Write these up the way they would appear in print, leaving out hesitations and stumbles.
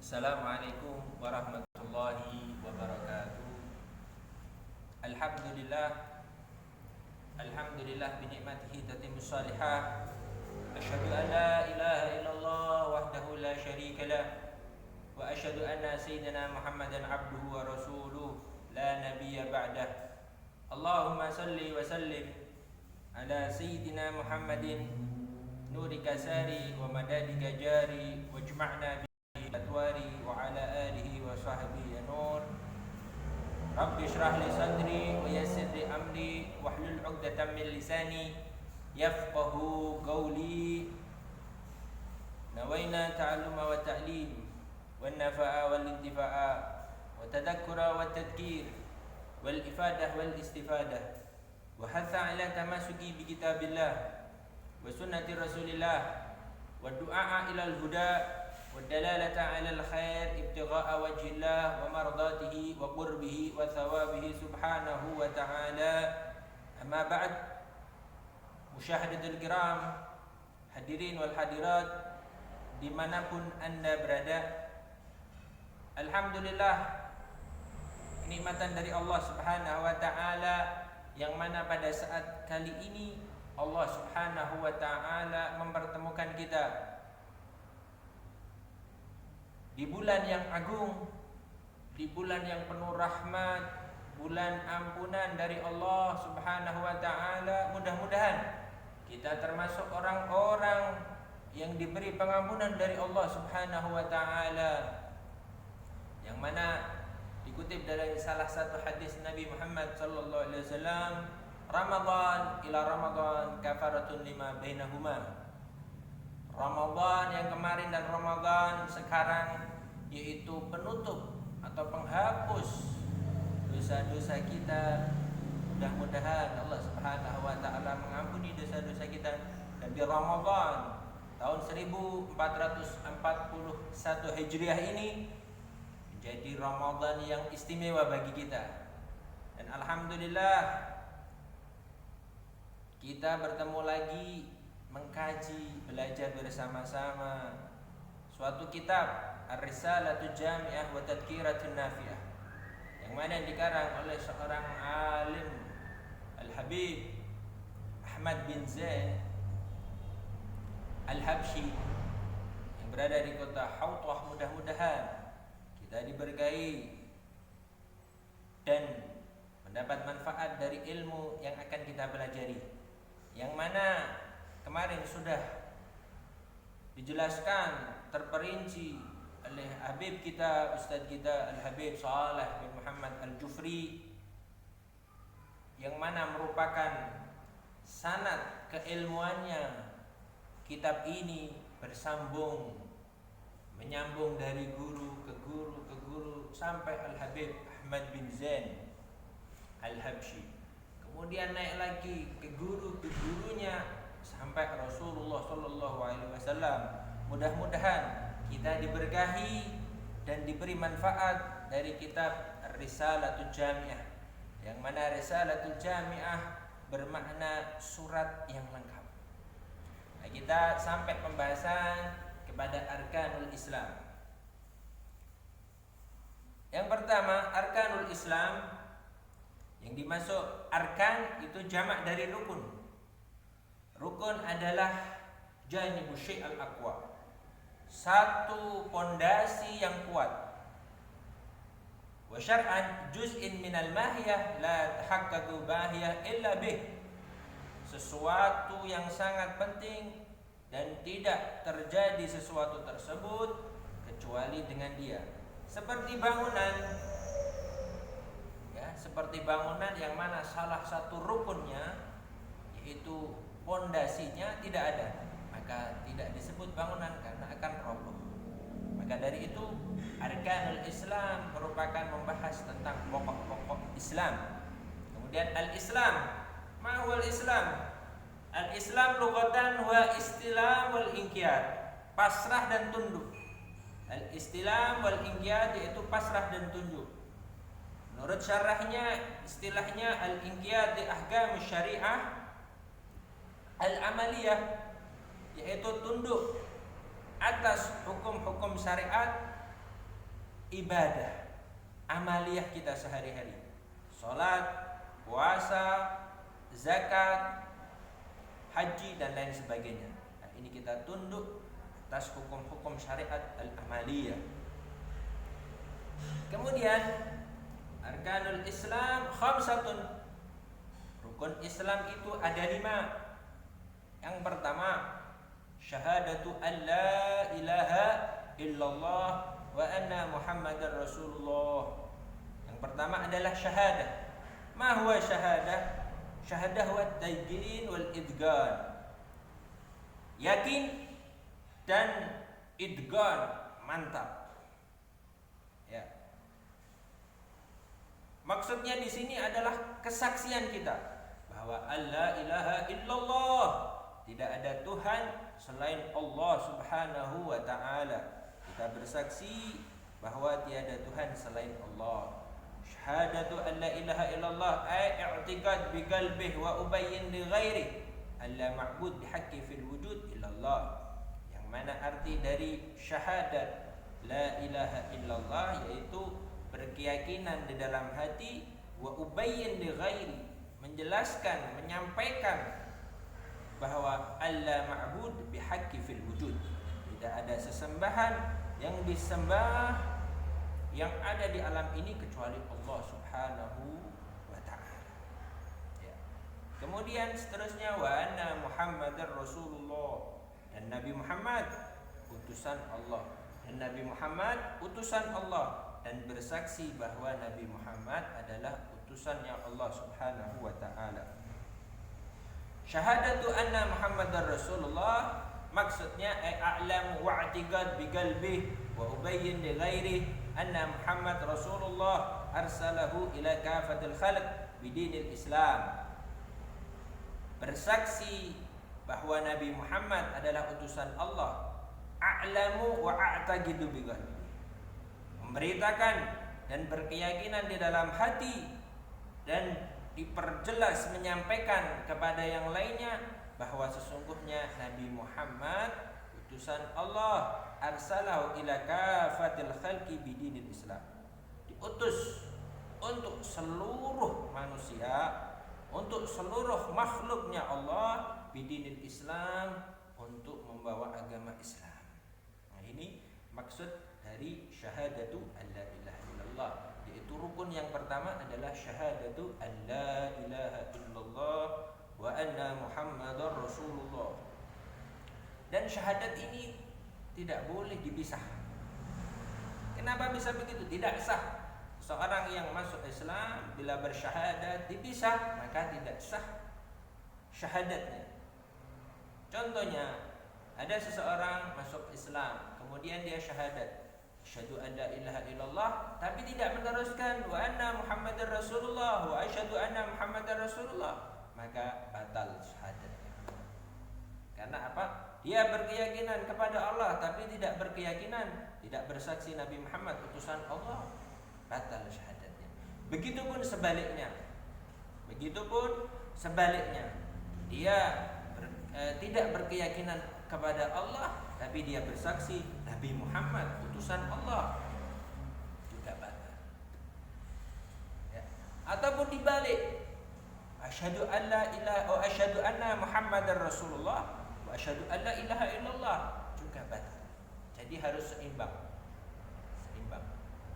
Assalamualaikum warahmatullahi wabarakatuh. Alhamdulillah, alhamdulillah binikmatihi tatimmus salihah. Asyhadu an la ilaha illallah wahdahu la syarika lah. Wa asyhadu anna sayyidina Muhammadan abduhu wa rasuluh la nabiyya ba'dah. Allahumma salli wa sallim ala sayyidina Muhammadin nuri kasari wa madadika jari wajma'na atwari wa ala alihi wa sahbihi nur. Rabbi shrah li sadri wa yassir li amri wahlul 'uqdatam min lisani yafqahu qawli. Nawaina ta'alluma wa ta'lim wan nafa'a wal intifa'a wa tadhakkura wa tadhkir wal ifadah wal istifadah wa hatha ala tamasuki bi kitabillah wa sunnati rasulillah wa du'a ila al huda والدلالة على الخير ابتغاء وجه الله ومرضاته وقربه وثوابه سبحانه وتعالى. أما بعد، مشاهدة الكرام hadirin wal hadirat dimanapun anda berada, alhamdulillah kenikmatan dari Allah Subhanahu wa ta'ala yang mana pada saat kali ini Allah Subhanahu wa ta'ala mempertemukan kita di bulan yang agung, di bulan yang penuh rahmat, bulan ampunan dari Allah Subhanahu wa ta'ala. Mudah-mudahan kita termasuk orang-orang yang diberi pengampunan dari Allah Subhanahu wa ta'ala, yang mana dikutip dari salah satu hadis Nabi Muhammad sallallahu alaihi wasallam, Ramadan ila Ramadan kafaratun lima bainahuma. Ramadan yang kemarin dan Ramadan sekarang yaitu penutup atau penghapus dosa-dosa kita. Mudah-mudahan Allah Subhanahu wa ta'ala mengampuni dosa-dosa kita. Dan di Ramadan tahun 1441 Hijriah ini menjadi Ramadan yang istimewa bagi kita. Dan alhamdulillah kita bertemu lagi mengkaji, belajar bersama-sama suatu kitab Ar-Risalatul Jami'ah wa Tadhkiratun Nafi'ah, yang mana dikarang oleh seorang alim Al-Habib Ahmad bin Zain Al-Habsyi yang berada di kota Hautah. Mudah-mudahan kita diberkahi dan mendapat manfaat dari ilmu yang akan kita pelajari, yang mana kemarin sudah dijelaskan terperinci oleh Habib kita, Ustadz kita Al-Habib Saleh bin Muhammad Al-Jufri, yang mana merupakan sanad keilmuannya. Kitab ini bersambung, menyambung dari guru ke guru ke guru sampai Al-Habib Ahmad bin Zain Al-Habsyi, kemudian naik lagi ke guru ke gurunya sampai Rasulullah sallallahu alaihi wasallam. Mudah-mudahan kita diberkahi dan diberi manfaat dari kitab Risalatul Jami'ah, yang mana Risalatul Jami'ah bermakna surat yang lengkap. Nah, kita sampai pembahasan kepada Arkanul Islam. Yang pertama, Arkanul Islam, yang dimaksud arkan itu jamak dari rukun. Rukun adalah janibu syai' al-aqwa, satu pondasi yang kuat. Wa syar'an juz'in minal mahiyah la tahaqqaqu bahiyah illa bih, sesuatu yang sangat penting dan tidak terjadi sesuatu tersebut kecuali dengan dia. Seperti bangunan, ya, seperti bangunan yang mana salah satu rukunnya yaitu pondasinya tidak ada, maka tidak disebut bangunan karena akan roboh. Maka dari itu Arkanul Islam merupakan membahas tentang pokok-pokok Islam. Kemudian al-Islam, ma huwal Islam? Al-Islam lughatan wa istilam wal inqiyad, pasrah dan tunduk. Al-istilam wal inqiyad yaitu pasrah dan tunduk. Menurut syarahnya, istilahnya al-inqiyad di ahkam syariah al-amaliyah, yaitu tunduk atas hukum-hukum syariat ibadah, amaliyah kita sehari-hari. Salat, puasa, zakat, haji dan lain sebagainya. Nah, ini kita tunduk atas hukum-hukum syariat al-amaliyah. Kemudian arkanul Islam khamsatun. Rukun Islam itu ada 5. Yang pertama, syahadatu an la ilaha illallah wa anna Muhammadar Rasulullah. Yang pertama adalah syahadah. Ma huwa syahadah? Syahadah wa tayyibin wal idgan. Yakin dan idgan, mantap. Ya. Maksudnya di sini adalah kesaksian kita bahwa alla ilaha illallah, tidak ada Tuhan selain Allah Subhanahu wa taala. Kita bersaksi bahwa tiada Tuhan selain Allah. Syahadatu an la ilaha illallah ay i'tiqad bi qalbihi wa ubayyin li ghairihi alla ma'bud bihaqqi fil wujud illallah. Yang mana arti dari syahadat la ilaha illallah yaitu berkeyakinan di dalam hati, wa ubayyin li ghairi, menjelaskan, menyampaikan bahwa alla ma'bud bihaqqi fil wujud, tidak ada sesembahan yang disembah yang ada di alam ini kecuali Allah Subhanahu wa taala. Ya. Kemudian seterusnya wa anna Muhammadar Rasulullah, dan Nabi Muhammad utusan Allah, dan Nabi Muhammad utusan Allah, dan bersaksi bahwa Nabi Muhammad adalah utusannya Allah Subhanahu wa taala. Syahadatu anna Muhammadar Rasulullah maksudnya a'lam wa'tiqad bi qalbi wa ubayyin li ghairi anna Muhammad Rasulullah arsalahu ila kafatil khalq bidinil Islam. Bersaksi bahwa Nabi Muhammad adalah utusan Allah. A'lamu wa a'taqidu bi qalbi, memberitakan dan berkeyakinan di dalam hati, dan diperjelas, menyampaikan kepada yang lainnya bahwa sesungguhnya Nabi Muhammad utusan Allah, arsalahu ila kafatil khalqi bidinil Islam, diutus untuk seluruh manusia, untuk seluruh makhluknya Allah, bidinil Islam, untuk membawa agama Islam. Nah, ini maksud dari syahadatu an la ilaha illallah, yaitu rukun yang pertama adalah syahadatu an la ilaha illallah wa anna Muhammadar Rasulullah. Dan syahadat ini tidak boleh dipisah. Kenapa bisa begitu? Tidak sah. Seorang yang masuk Islam bila bersyahadat dipisah, maka tidak sah syahadatnya. Contohnya, ada seseorang masuk Islam, kemudian dia syahadat, asyhadu an la ilaha illallah, tapi tidak meneruskan wa anna Muhammadar Rasulullah wa asyhadu anna Muhammadar Rasulullah, maka batal syahadatnya. Karena apa? Dia berkeyakinan kepada Allah tapi tidak berkeyakinan, tidak bersaksi Nabi Muhammad utusan Allah, batal syahadatnya. Begitupun sebaliknya. Dia tidak berkeyakinan kepada Allah tapi dia bersaksi Nabi Muhammad utusan Allah, juga batal. Ya. Ataupun dibalik, asyhadu an la ilaha wa asyhadu anna Muhammadar Rasulullah wa asyhadu an la ilaha illallah, juga batal. Jadi harus seimbang.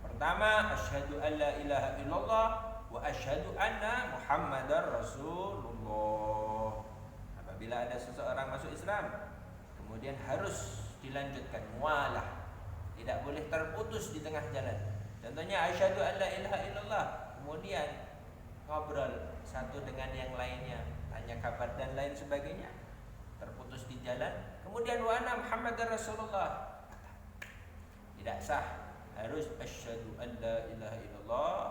Pertama, asyhadu an la ilaha illallah wa asyhadu anna Muhammadar Rasulullah. Apabila ada seseorang masuk Islam, kemudian harus dilanjutkan mualah, tidak boleh terputus di tengah jalan. Contohnya asyhadu an la ilaha illallah, kemudian ngobrol satu dengan yang lainnya, tanya kabar dan lain sebagainya, terputus di jalan. Kemudian wa anna Muhammadar Rasulullah, tidak sah. Harus asyhadu an la ilaha illallah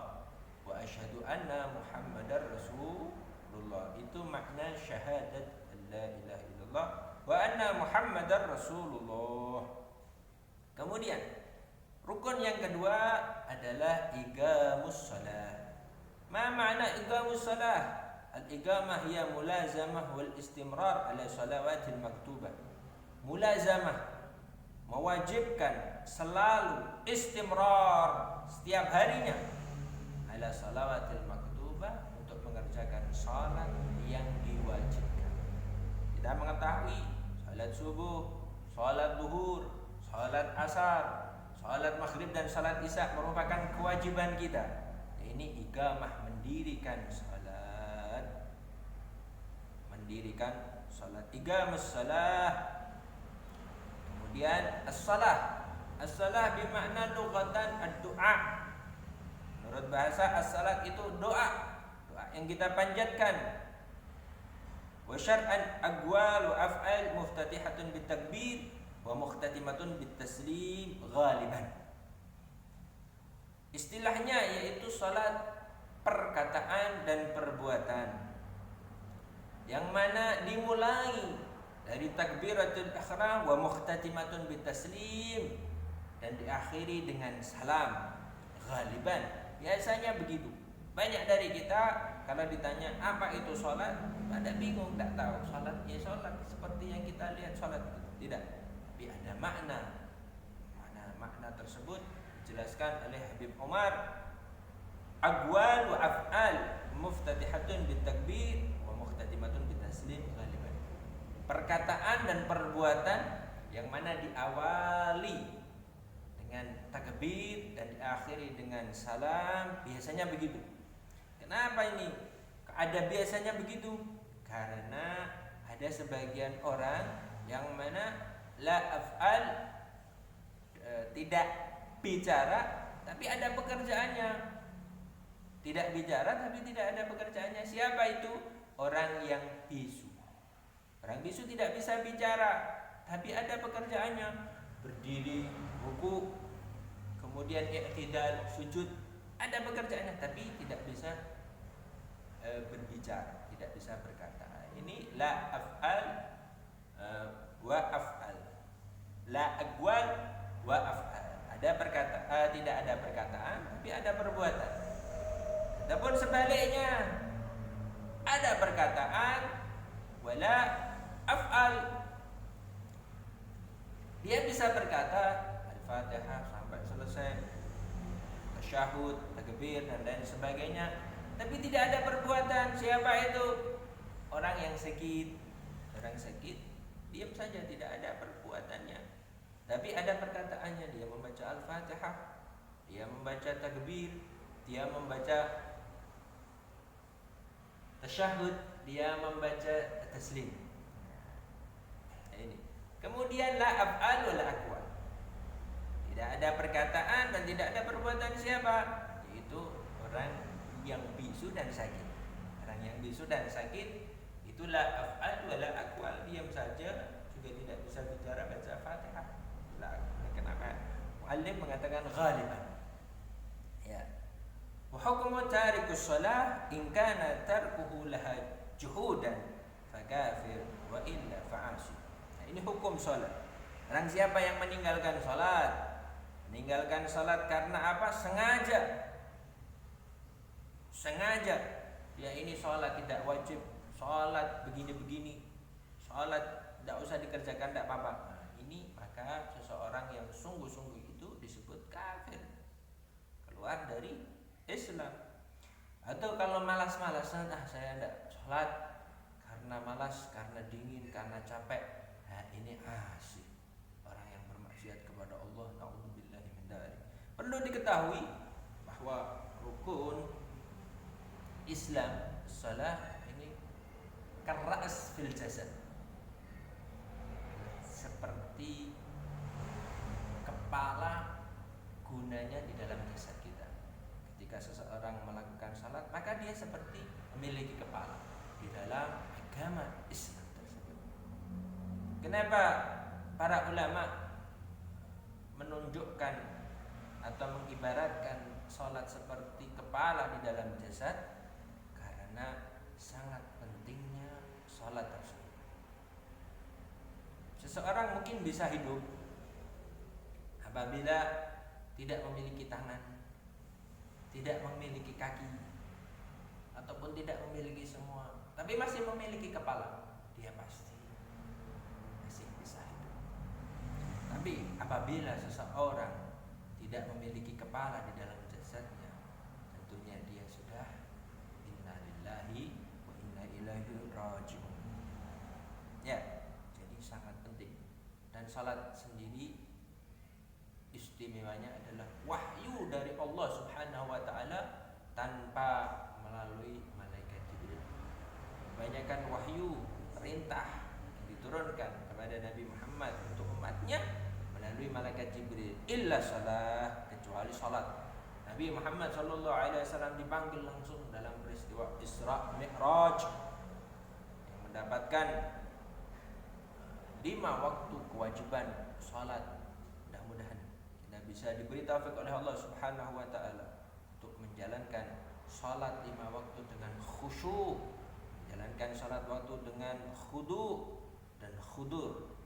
wa asyhadu anna Muhammadar Rasulullah. Itu makna syahadat la ilaha illallah wa anna Muhammadar Rasulullah. Kemudian rukun yang kedua adalah iqamus shalah. Ma makna iqamus shalah? Al-iqamah hiya mulazamah wal istimrar ala salawatil maktubah. Mulazamah mewajibkan selalu istimrar setiap harinya ala salawatil maktubah, untuk mengerjakan salat yang diwajibkan. Kita mengetahui salat subuh, salat zuhur, salat asar, salat maghrib dan salat isya merupakan kewajiban kita. Ini iqamah, mendirikan salat, iqamus salah. Kemudian as-salah bermakna lughatan ad-du'a. Menurut bahasa as-salat itu doa yang kita panjatkan. Wa syar'an aqwal wa af'al muftatihatun bitakbir wa mukhtatimatun bitaslim ghaliban. Istilahnya yaitu salat perkataan dan perbuatan, yang mana dimulai dari takbiratul ihram wa mukhtatimatun bitaslim, dan diakhiri dengan salam. Ghaliban, biasanya begitu. Banyak dari kita kalau ditanya apa itu salat, pada bingung, tak tahu. Salat ya salat seperti yang kita lihat salat, tidak. Tapi ada makna tersebut dijelaskan oleh Habib Umar. Aqwal wa af'al muftatihatun bitakbir wa mukhtatimatun bitaslim ghaliban. Perkataan dan perbuatan yang mana diawali dengan takbir dan diakhiri dengan salam, biasanya begitu. Kenapa ini? Ada biasanya begitu karena ada sebagian orang yang mana la af'al, tidak bicara tapi ada pekerjaannya. Tidak bicara tapi tidak ada pekerjaannya. Siapa itu? Orang yang bisu. Orang bisu tidak bisa bicara tapi ada pekerjaannya. Berdiri, ruku, kemudian i'tidal, sujud, ada pekerjaannya tapi tidak bisa berbicara, tidak bisa berkata. Ini la af'al wa af'al. La aqwal wa af'al. Ada perkataan, tidak ada perkataan tapi ada perbuatan. Ataupun sebaliknya, ada perkataan wala af'al. Dia bisa berkata Al-Fatihah sampai selesai, tasyahud, takbir dan lain sebagainya, tapi tidak ada perbuatan. Siapa itu? Orang yang sakit. Orang sakit diam saja, tidak ada perbuatannya. Tapi ada perkataannya, dia membaca Al-Fatihah, dia membaca takbir, dia membaca tasyahud, dia membaca taslim. Ini. Kemudian la af'al wa la aqwal. Tidak ada perkataan dan tidak ada perbuatan. Siapa? Yaitu orang yang bisu dan sakit. Orang yang bisu dan sakit itu la af'al wa la aqwal, diam saja, juga tidak bisa bicara, baca Fatihah. Kenapa? Muallim mengatakan ghaliban. Ya. Wa hukmu tarikus shalah in kana tarkuhu laha juhudan fa kafir wa illa fa asi. Nah, ini hukum salat. Orang siapa yang meninggalkan salat? Meninggalkan salat karena apa? Sengaja. Dia ini salat tidak wajib, salat begini-begini, salat tidak usah dikerjakan, tidak apa-apa. Nah, ini maka seseorang yang sungguh-sungguh itu disebut kafir, keluar dari Islam. Atau kalau malas-malasan, saya tidak sholat karena malas, karena dingin, karena capek, nah ini asik, orang yang bermaksiat kepada Allah. Na'udzubillahi min dzalik. Perlu diketahui bahwa rukun Islam salat ini keras fil jasad, seperti kepala gunanya di dalam jasad kita. Ketika seseorang melakukan salat, maka dia seperti memiliki kepala di dalam agama Islam tersebut. Kenapa para ulama menunjukkan atau mengibaratkan salat seperti kepala di dalam jasad? Karena sangat pentingnya salat tersebut. Seseorang mungkin bisa hidup apabila tidak memiliki tangan, tidak memiliki kaki, ataupun tidak memiliki semua, tapi masih memiliki kepala, dia pasti masih bisa hidup. Tapi apabila seseorang tidak memiliki kepala di dalam jasadnya, tentunya dia sudah inna lillahi wa inna ilaihi raji'un. Ya, jadi sangat penting. Dan salat sendiri istimewanya adalah wahyu dari Allah Subhanahu wa taala tanpa melalui malaikat Jibril. Kebanyakan wahyu perintah yang diturunkan kepada Nabi Muhammad untuk umatnya melalui malaikat Jibril, illa salat, kecuali salat. Nabi Muhammad sallallahu alaihi wasallam dipanggil langsung dalam peristiwa Isra Mi'raj yang mendapatkan 5 waktu kewajiban salat. Mudah-mudahan kita bisa diberi taufik oleh Allah Subhanahu wa taala untuk menjalankan salat 5 waktu dengan khusyuk, menjalankan salat waktu dengan khudu dan khudur,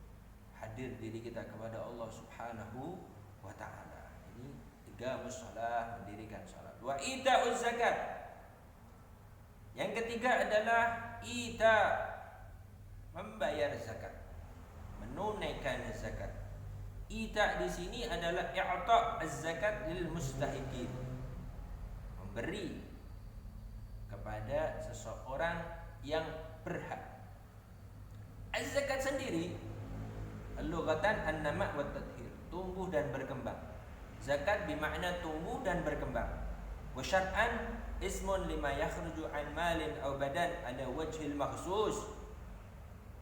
hadir diri kita kepada Allah Subhanahu wa taala. Ini 3 shalah, mendirikan salat. Wa ita'uz zakat. Yang ketiga adalah ita, membayar zakat, menunaikan zakat. Ita di sini adalah i'ta' az-zakat lil mustahiqin, memberi kepada seseorang yang berhak. Az-zakat sendiri lughatan an-nama' wa tathhir, tumbuh dan berkembang. Zakat bermakna tumbuh dan berkembang. Wa syar'an ismun lima yakhruju an malin aw badan ala wajhil makhsus,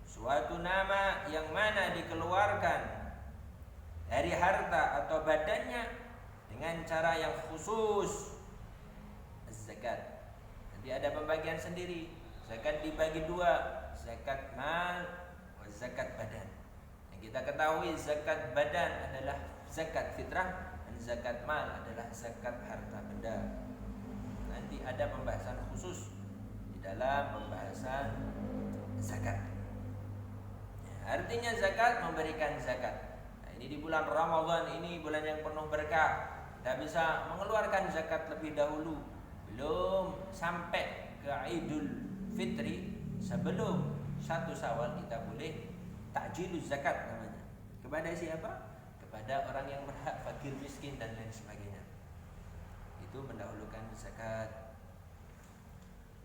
suatu nama yang mana dikeluarkan dari harta atau badannya dengan cara yang khusus. Az-zakat nanti ada pembagian sendiri. Zakat dibagi 2, zakat mal wa zakat badan. Yang kita ketahui zakat badan adalah zakat fitrah dan zakat mal adalah zakat harta benda. Nanti ada pembahasan khusus di dalam pembahasan zakat. Artinya zakat, memberikan zakat. Nah, ini di bulan Ramadan ini, bulan yang penuh berkah, kita bisa mengeluarkan zakat lebih dahulu, belum sampai ke Idul Fitri. Sebelum 1 Syawal kita boleh takjiluz zakat namanya. Kepada siapa? Kepada orang yang berhak, fakir, miskin dan lain sebagainya. Itu mendahulukan zakat.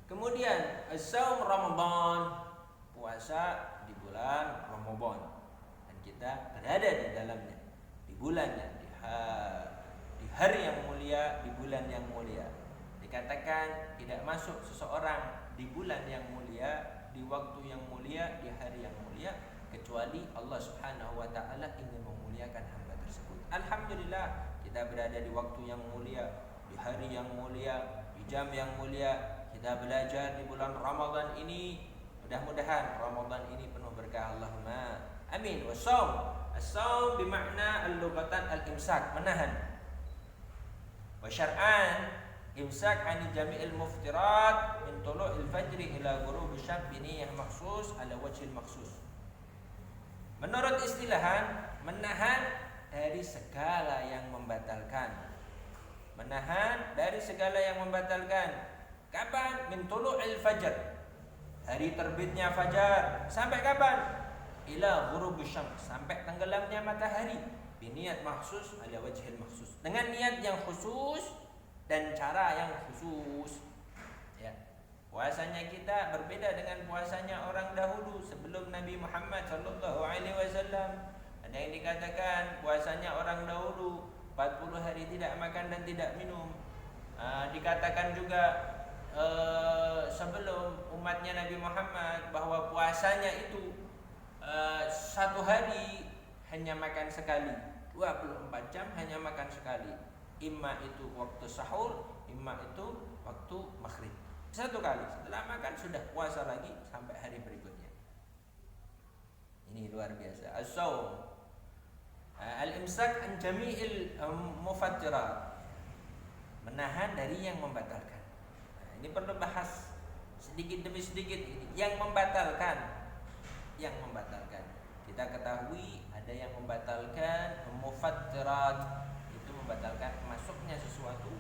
Kemudian shaum Ramadan, puasa di bulan Ramadan, dan kita berada di dalamnya, di bulannya, di hari yang mulia, di bulan yang mulia. Dikatakan tidak masuk seseorang di bulan yang mulia, di waktu yang mulia, di hari yang mulia, kecuali Allah Subhanahu wa taala ingin memuliakan hamba tersebut. Alhamdulillah kita berada di waktu yang mulia, di hari yang mulia, di jam yang mulia. Kita belajar di bulan Ramadan ini. Mudah-mudahan Ramadan ini penuh berkah, Allahumma amin. Wassaum, as-saum bermakna al-lughatan al-imsak, menahan. Wa syar'an imsak an jami'il muftirat min tulu'il fajri ila ghurubi syams bi niyyah makhsus ala wajhil makhsus. Menurut istilahan, menahan dari segala yang membatalkan. Menahan dari segala yang membatalkan. Kapan? Min tulu'il fajr, hari terbitnya fajar, sampai kapan? Ila ghurubi syams, sampai tenggelamnya matahari. Bi niyyah makhsus ala wajhil makhsus, dengan niat yang khusus dan cara yang khusus. Ya. Puasanya kita berbeda dengan puasanya orang dahulu sebelum Nabi Muhammad sallallahu alaihi wasallam. Ada yang dikatakan puasanya orang dahulu 40 hari tidak makan dan tidak minum. Dikatakan juga sebelum umatnya Nabi Muhammad bahwa puasanya itu 1 hari hanya makan sekali, 24 jam hanya makan sekali. Imma itu waktu sahur, imma itu waktu maghrib. 1 kali, setelah makan sudah puasa lagi sampai hari berikutnya. Ini luar biasa. As-saum, al-imsak an jami'il mufattirat, menahan dari yang membatalkan. Nah, ini perlu bahas sedikit demi sedikit ini. Yang membatalkan. Kita ketahui ada yang membatalkan mufattirat, itu membatalkan masuknya sesuatu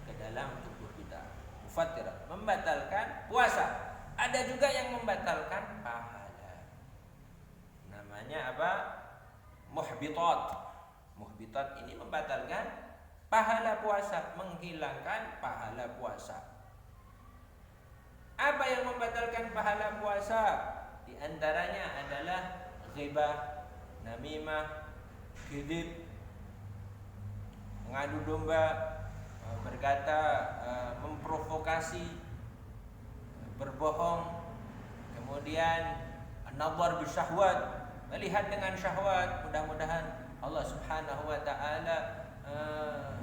ke dalam tubuh kita. Mufattirat, membatalkan puasa. Ada juga yang membatalkan pahala. Namanya apa? Muhbitat. muhbitat ini membatalkan pahala puasa, menghilangkan pahala puasa. Apa yang membatalkan pahala puasa? Di antaranya adalah ghibah, namimah, kadzib, mengadu domba, berkata, memprovokasi, berbohong, kemudian an-nadhar bisyahwat, melihat dengan syahwat. Mudah-mudahan Allah Subhanahu wa taala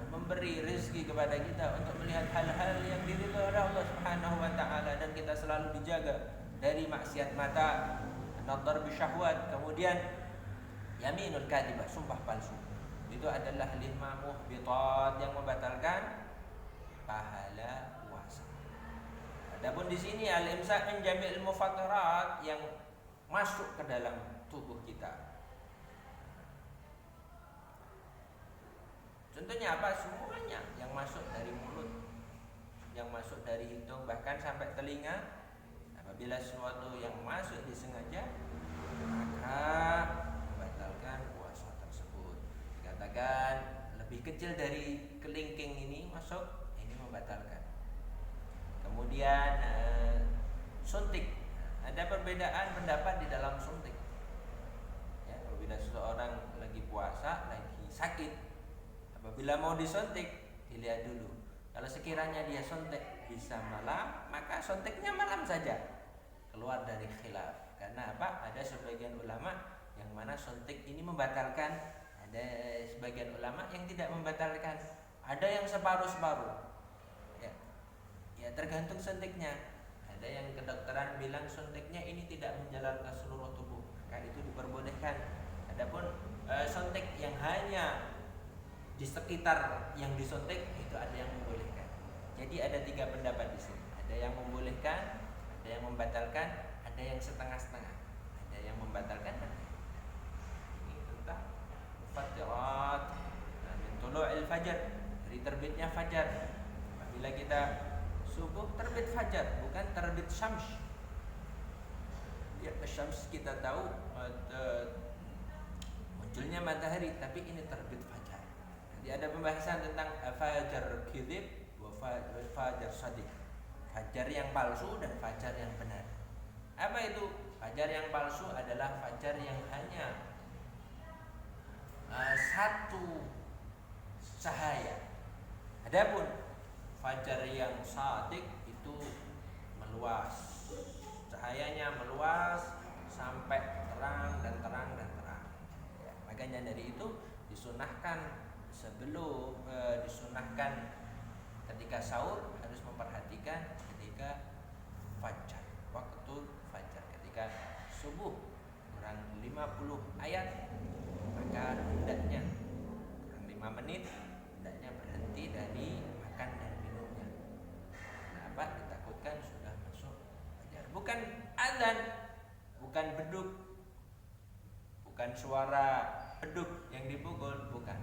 memberi rezeki kepada kita untuk melihat hal-hal yang diridhai oleh Allah Subhanahu wa taala, dan kita selalu dijaga dari maksiat mata, an-nadhar bisyahwat. Kemudian yaminul kadhibah, sumpah palsu. Itu adalah 5 muhbitat yang membatalkan pahala puasa. Adapun di sini al-imsak min jami'il mufattirat, yang masuk ke dalam tubuh kita. Contohnya apa? Semuanya yang masuk dari mulut, yang masuk dari hidung, bahkan sampai telinga. Apabila sesuatu yang masuk disengaja, maka membatalkan puasa tersebut. Dikatakan lebih kecil dari kelingking ini masuk, ini membatalkan. Kemudian suntik, ada perbedaan pendapat di dalam suntik. Ya, apabila seseorang lagi puasa, lagi sakit, apabila mau disuntik, dilihat dulu. Kalau sekiranya dia suntik bisa malam, maka suntiknya malam saja. Keluar dari khilaf. Karena apa? Ada sebagian ulama yang mana suntik ini membatalkan, ada sebagian ulama yang tidak membatalkan, ada yang separuh-separuh. Ya, tergantung suntiknya. Ada yang kedokteran bilang suntiknya ini tidak menjalar ke seluruh tubuh, maka itu diperbolehkan. Adapun suntik yang hanya di sekitar yang disuntik, itu ada yang membolehkan. Jadi ada 3 pendapat di sini. Ada yang membolehkan, ada yang membatalkan, ada yang setengah-setengah. Ada yang membatalkan, ini tentang mufattirat. Nah, min tulu'il fajar, dari terbitnya fajar. Apabila kita subuh terbit fajar, bukan terbit syams. Ya, syams kita tahu munculnya matahari, tapi ini terbit fajar. Nanti ada pembahasan tentang fajar kadzib wa fajar shadiq. Fajar yang palsu dan fajar yang benar. Apa itu? Fajar yang palsu adalah fajar yang hanya satu cahaya. Adapun fajar yang shadiq itu meluas, cahayanya meluas sampai terang dan terang dan terang. Ya, makanya dari itu disunahkan sebelum disunahkan ketika sahur harus memperhatikan ketika fajar, waktu fajar. Ketika subuh kurang 50 ayat, maka hendaknya kurang 5 menit hendaknya berhenti dari makan dan minumnya. Kenapa? Ditakutkan sudah masuk fajar. Bukan azan, bukan beduk, bukan suara beduk yang dipukul, bukan.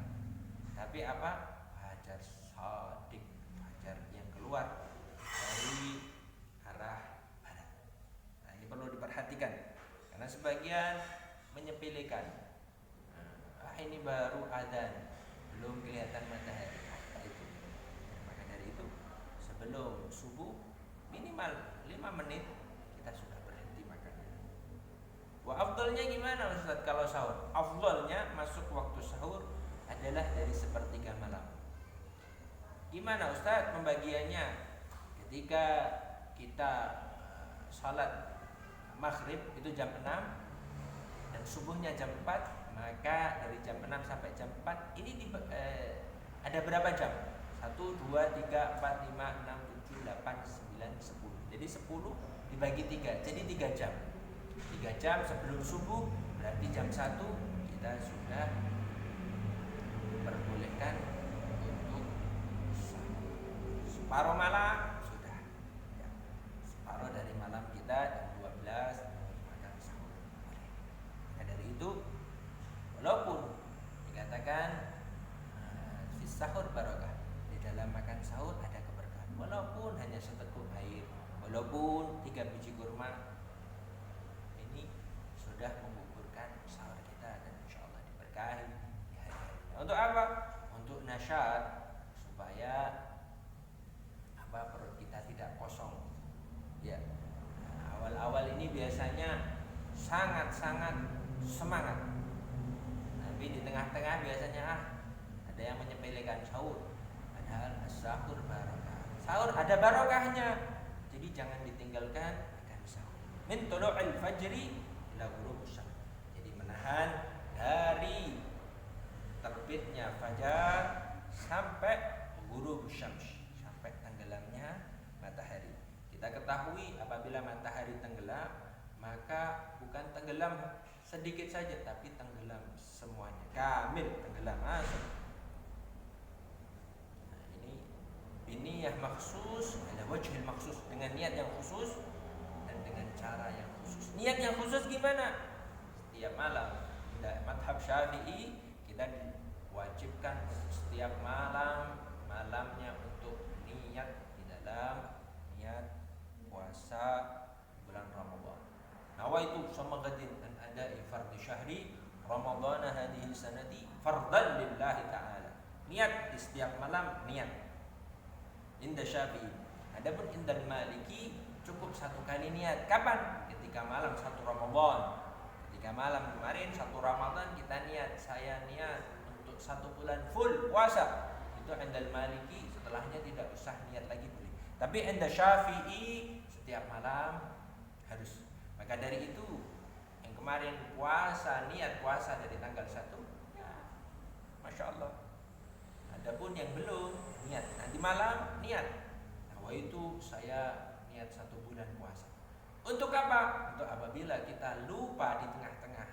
Tapi apa? Fajar shadiq, fajar yang keluar dari arah barat. Nah, ini perlu diperhatikan karena sebagian menyepelekan. Ini baru adzan, belum kelihatan matahari. Itu. Maka dari itu sebelum subuh minimal 5 menit kita sudah berhenti makannya. Wah, afdalnya gimana Ustaz kalau sahur? Afdalnya masuk waktu sahur adalah dari sepertiga malam. Gimana Ustaz pembagiannya? Ketika kita salat maghrib itu jam 6 dan subuhnya jam 4, maka dari jam 6 sampai jam 4 ini ada berapa jam? 1, 2, 3, 4, 5, 6, 7, 8, 9, 10. Jadi 10 dibagi 3, jadi 3 jam. 3 jam sebelum subuh, berarti jam 1 kita sudah diperbolehkan untuk sahur. Separuh malam sudah ya. Separuh dari malam kita jam 12 makan sahur. Nah, dari itu walaupun dikatakan fis sahur barokah, di dalam makan sahur ada keberkahan, walaupun hanya seteguk air, walaupun 3 biji kurma, ini sudah menggugurkan sahur kita dan insyaallah diberkahi di hari-hari. Untuk apa nasyad supaya perut kita tidak kosong. Ya. Awal-awal ini biasanya sangat-sangat semangat. Tapi di tengah-tengah biasanya ada yang menyepelekan sahur. Padahal sahur barokah. Sahur ada barokahnya. Jadi jangan ditinggalkan akan sahur. Min tulu'il fajri ila ghurubus syams. Jadi menahan dari terbitnya fajar sampai ghurubus syams, sampai tenggelamnya matahari. Kita ketahui apabila matahari tenggelam, maka bukan tenggelam sedikit saja tapi tenggelam semuanya, kamil tenggelam masuk. Nah, ini yang maksus, ada wajhil maksus, dengan niat yang khusus dan dengan cara yang khusus. Niat yang khusus gimana? Setiap malam, madhab Syafi'i kita diwajibkan setiap malamnya untuk niat di dalam niat puasa bulan Ramadan. Nawaitu sama gadin an ada'i fardhi syahri Ramadan hadhihi sanati fardan lillahi ta'ala. Niat di setiap malam, niat. Inda Syafi'i. Adapun indal Maliki cukup satu kali niat. Kapan? Ketika malam satu Ramadan. Ketika malam kemarin satu Ramadan kita niat, saya niat untuk satu bulan full puasa. Itu indal Maliki, setelahnya tidak usah niat lagi boleh. Tapi inda Syafi'i setiap malam harus. Maka dari itu yang kemarin puasa, niat puasa dari tanggal 1, ya Masya Allah. Adapun yang belum niat, nanti malam niat. Nah, itu saya niat 1 bulan puasa. Untuk apa? Untuk apabila kita lupa di tengah-tengah,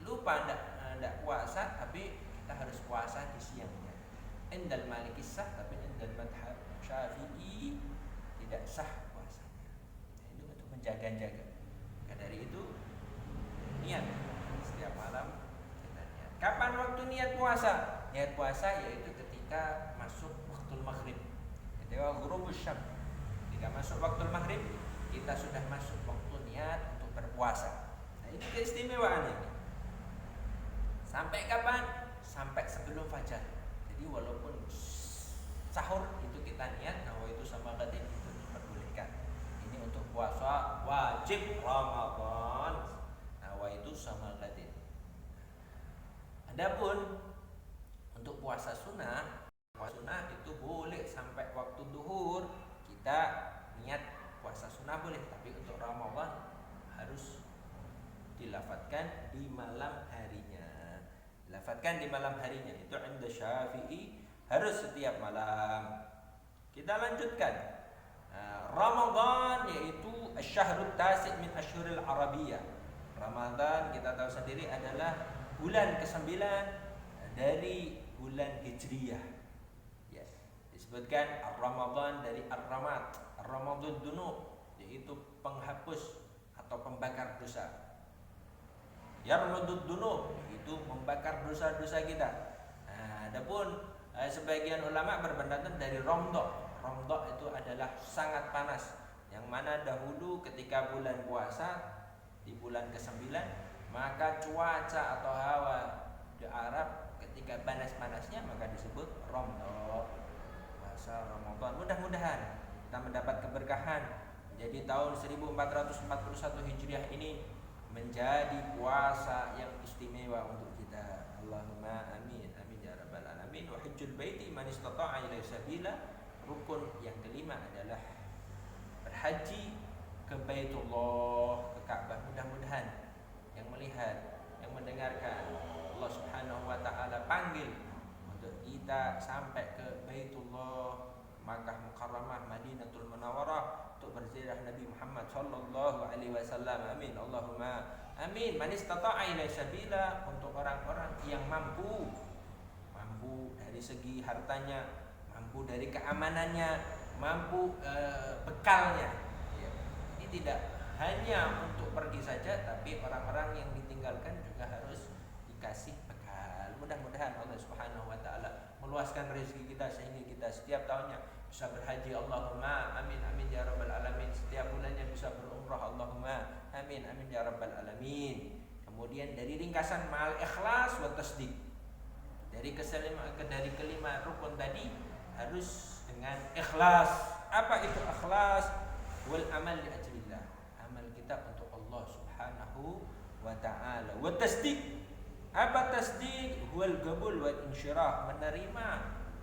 lupa tidak puasa, tapi kita harus puasa di siangnya. Indal Maliki sah, tapi indal madhab Syafi'i tidak sah puasanya. Itu untuk menjaga-jaga. Maka dari itu niat setiap malam kita niat. Kapan waktu niat puasa? Niat puasa yaitu ketika masuk waktu maghrib. Ketika ghurubus syams. Ketika masuk waktu maghrib, kita sudah masuk waktu niat untuk berpuasa. Nah, ini keistimewaannya. Sampai kapan? Sampai sebelum fajar. Jadi walaupun sahur itu kita niat, nah itu sama gadin itu diperbolehkan. Ini untuk puasa wajib Ramadan. Nah, itu sama gadin. Adapun untuk puasa sunnah itu boleh sampai waktu duhur kita niat puasa sunnah boleh, tapi untuk Ramadan harus dilafadzkan di malam harinya. Dilafadzkan di malam harinya itu inda Syafi'i harus setiap malam. Kita lanjutkan. Ramadan yaitu asy-syahrut tasi' min asyhuril arabiyyah. Ramadan kita tahu sendiri adalah bulan ke-9 dari bulan Hijriyah. Ya, disebutkan Ramadan dari Ar-Ramad, Ar-Ramadud Dunub, yaitu penghapus atau pembakar dosa. Yarmudud Dunub, itu membakar dosa-dosa kita. Nah, adapun sebagian ulama berpendapat dari Ramdah. Ramdah itu adalah sangat panas, yang mana dahulu ketika bulan puasa di bulan ke-9, maka cuaca atau hawa di Arab ketika panas-panasnya maka disebut Ramdah. Puasa Ramadan. Mudah-mudahan kita mendapat keberkahan. Jadi tahun 1441 Hijriah ini menjadi puasa yang istimewa untuk kita. Allahumma amin. Amin ya rabbal alamin. Wa hajjul baiti man istata'a ilaihi sabila. Rukun yang kelima adalah berhaji ke Baitullah, ke Ka'bah. Mudah-mudahan yang melihat, yang mendengarkan, Allah Subhanahu wa taala panggil untuk kita sampai ke Baitullah, Makkah Mukarramah, Madinatul Munawwarah, untuk berziarah Nabi Muhammad sallallahu alaihi wasallam. Amin. Allahumma amin. Man istata'a ilaihi sabila, untuk orang-orang yang mampu dari segi hartanya, mampu dari keamanannya, mampu bekalnya. Ya. Ini tidak hanya untuk pergi saja, tapi orang-orang yang ditinggalkan juga harus dikasih bekal. Mudah-mudahan Allah Subhanahu wa taala meluaskan rezeki kita sehingga kita setiap tahunnya bisa berhaji. Allahumma amin amin ya rabbal alamin. Setiap bulannya bisa berumrah. Allahumma amin amin ya rabbal alamin. Kemudian dari ringkasan ma'al ikhlas wa tasdiq. Dari Dari kelima rukun tadi harus dengan ikhlas. Apa itu ikhlas? Wal amal li ajlillah. Amal kita untuk Allah Subhanahu wa taala. Wa tasdiq. Apa tasdiq? Huwal qabul wal insyirah, menerima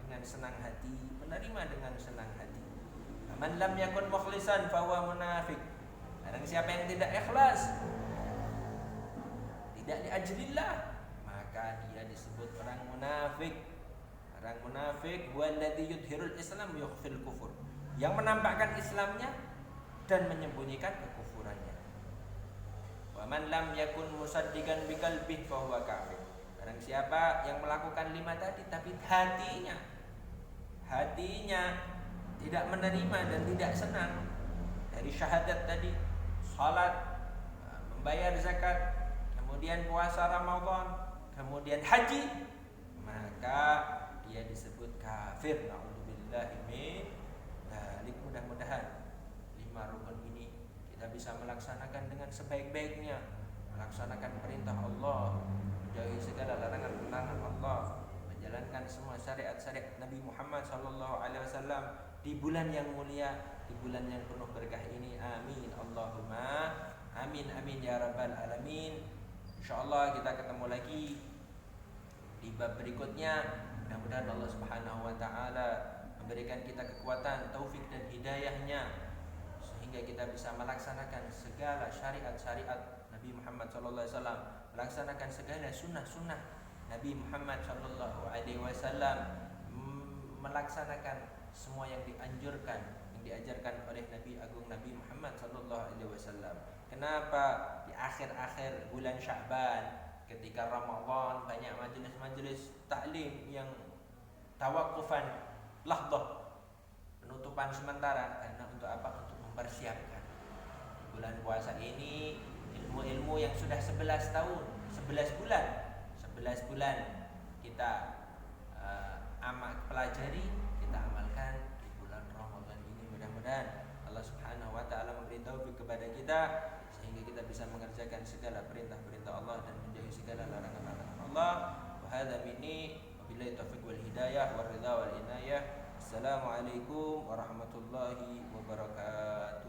dengan senang hati, menerima dengan senang hati. Man lam yakun mukhlisan fa huwa munafiq. Barang siapa yang tidak ikhlas, tidak li ajlillah, maka dia disebut orang munafik. Orang munafik walladzi yudhirul Islam yukhfil kufur, yang menampakkan Islamnya dan menyembunyikan kekufurannya. Wa man lam yakun musaddiqan biqalbihi fa huwa kafir. Barang siapa yang melakukan 5 tadi tapi hatinya tidak menerima dan tidak senang dari syahadat tadi, salat, membayar zakat, kemudian puasa Ramadan, kemudian haji, maka dia disebut kafir. Na'udzubillahi min dzalik. Mudah-mudahan 5 rukun ini kita bisa melaksanakan dengan sebaik-baiknya, melaksanakan perintah Allah, menjauhi segala larangan-larangan Allah, menjalankan semua syariat-syariat Nabi Muhammad SAW di bulan yang mulia, di bulan yang penuh berkah ini. Amin Allahumma amin amin ya rabbal alamin. Insyaallah kita ketemu lagi di bab berikutnya. Mudah-mudahan Allah Subhanahu wa taala memberikan kita kekuatan, taufik dan hidayahnya sehingga kita bisa melaksanakan segala syariat-syariat Nabi Muhammad sallallahu alaihi wasallam, melaksanakan segala sunnah-sunnah Nabi Muhammad sallallahu alaihi wasallam, melaksanakan semua yang dianjurkan, yang diajarkan oleh Nabi Agung Nabi Muhammad sallallahu alaihi wasallam. Kenapa di akhir-akhir bulan Sya'ban ketika Ramadan banyak majelis-majelis taklim yang tawakufan lahdah, penutupan sementara, karena untuk apa? Untuk mempersiapkan bulan puasa ini. Ilmu-ilmu yang sudah 11 tahun, 11 bulan kita pelajari, kita amalkan di bulan Ramadan ini. Mudah-mudahan Allah Subhanahu wa taala memberi taufik kepada kita sehingga kita bisa mengerjakan segala perintah-perintah Allah dan menjauhi segala larangan-larangan Allah. Wa hadza minni wabillahi taufiq wal hidayah war ridha wal inayah. Assalamualaikum warahmatullahi wabarakatuh.